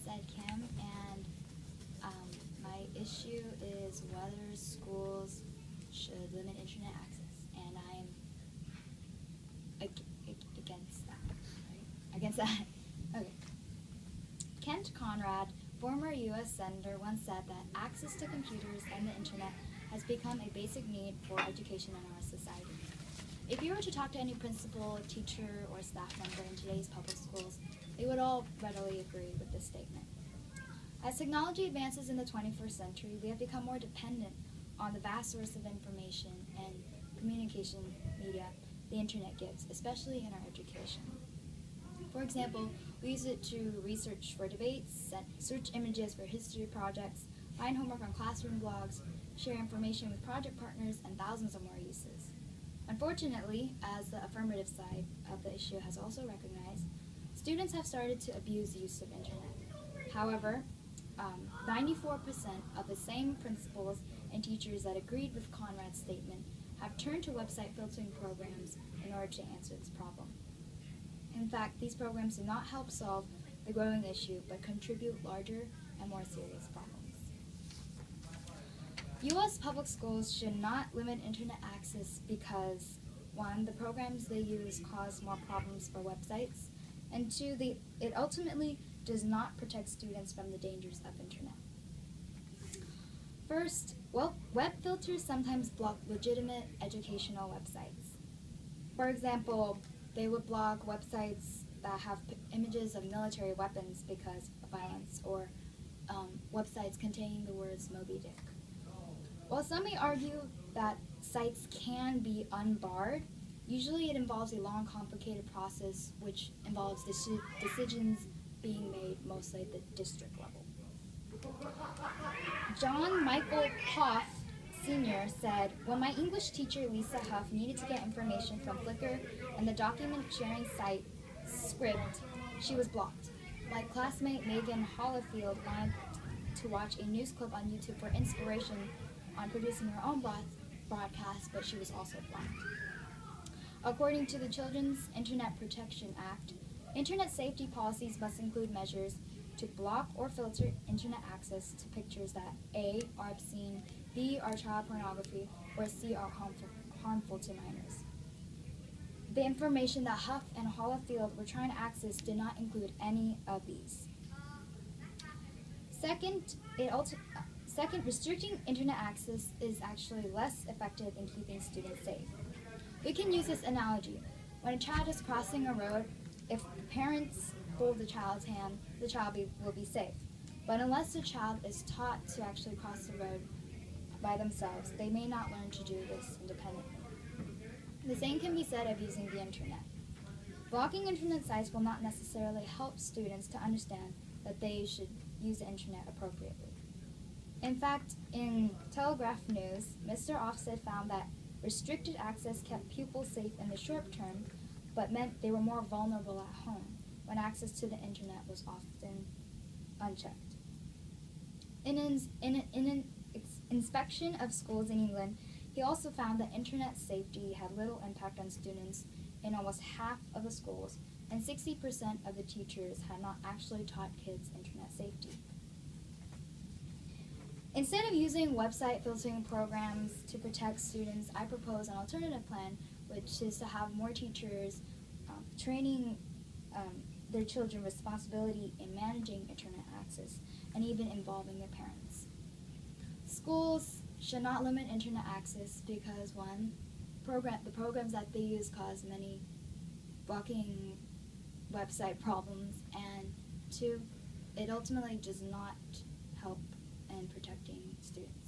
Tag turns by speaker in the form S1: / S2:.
S1: Hesed Kim, and my issue is whether schools should limit internet access, and I'm against that. Right? Against that. Okay. Kent Conrad, former U.S. Senator, once said that access to computers and the internet has become a basic need for education in our society. If you were to talk to any principal, teacher, or staff member in today's public schools, they would all readily agree with this statement. As technology advances in the 21st century, we have become more dependent on the vast source of information and communication media the internet gives, especially in our education. For example, we use it to research for debates, search images for history projects, find homework on classroom blogs, share information with project partners, and thousands of more uses. Unfortunately, as the affirmative side of the issue has also recognized, students have started to abuse the use of internet. However, 94% of the same principals and teachers that agreed with Conrad's statement have turned to website filtering programs in order to answer this problem. In fact, these programs do not help solve the growing issue, but contribute larger and more serious problems. U.S. public schools should not limit internet access because, one, the programs they use cause more problems for websites, and two, it ultimately does not protect students from the dangers of internet. First, web filters sometimes block legitimate educational websites. For example, they would block websites that have images of military weapons because of violence, or websites containing the words Moby Dick. While some may argue that sites can be unbarred, usually it involves a long, complicated process which involves decisions being made mostly at the district level. John Michael Hoff Sr. said, "When my English teacher Lisa Huff needed to get information from Flickr and the document sharing site Script, she was blocked. My classmate Megan Hollifield wanted to watch a news clip on YouTube for inspiration on producing her own broadcast, but she was also blocked." According to the Children's Internet Protection Act, internet safety policies must include measures to block or filter internet access to pictures that A, are obscene, B, are child pornography, or C, are harmful to minors. The information that Huff and Hollifield were trying to access did not include any of these. Second, restricting internet access is actually less effective in keeping students safe. We can use this analogy. When a child is crossing a road, if parents hold the child's hand, the child will be safe. But unless the child is taught to actually cross the road by themselves, they may not learn to do this independently. The same can be said of using the internet. Blocking internet sites will not necessarily help students to understand that they should use the internet appropriately. In fact, in Telegraph News, Mr. Ofsted found that restricted access kept pupils safe in the short term, but meant they were more vulnerable at home when access to the internet was often unchecked. In an inspection of schools in England, he also found that internet safety had little impact on students in almost half of the schools, and 60% of the teachers had not actually taught kids internet safety. Instead of using website filtering programs to protect students, I propose an alternative plan, which is to have more teachers training their children responsibility in managing internet access and even involving their parents. Schools should not limit internet access because, one, the programs that they use cause many blocking website problems, and two, it ultimately does not help in protecting students.